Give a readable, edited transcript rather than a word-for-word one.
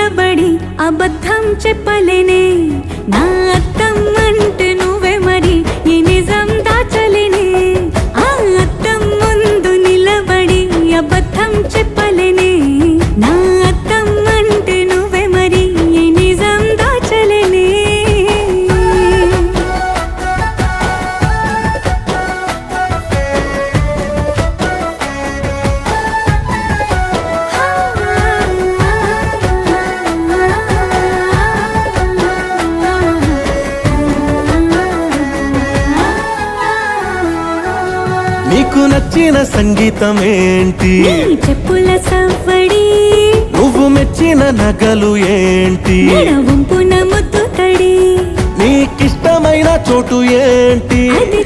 నిలబడి అబద్ధం చెప్పలేనే నా అద్దం అంటే నువ్వే మరి ఈ నిజం దాచలేనే ఆ అద్దం ముందు నిలబడి అబద్ధం చెప్పలేనే నా అద్దం అంటే నువ్వే మరి ఈ నిజం దాచలేనే నీకు నచ్చిన సంగీతం ఏంటి నీ చెప్పుల సవ్వడి నువ్వు మెచ్చిన నగలు ఏంటి వంపున ముద్దు తడి నీకిష్టమైన చోటు ఏంటి అది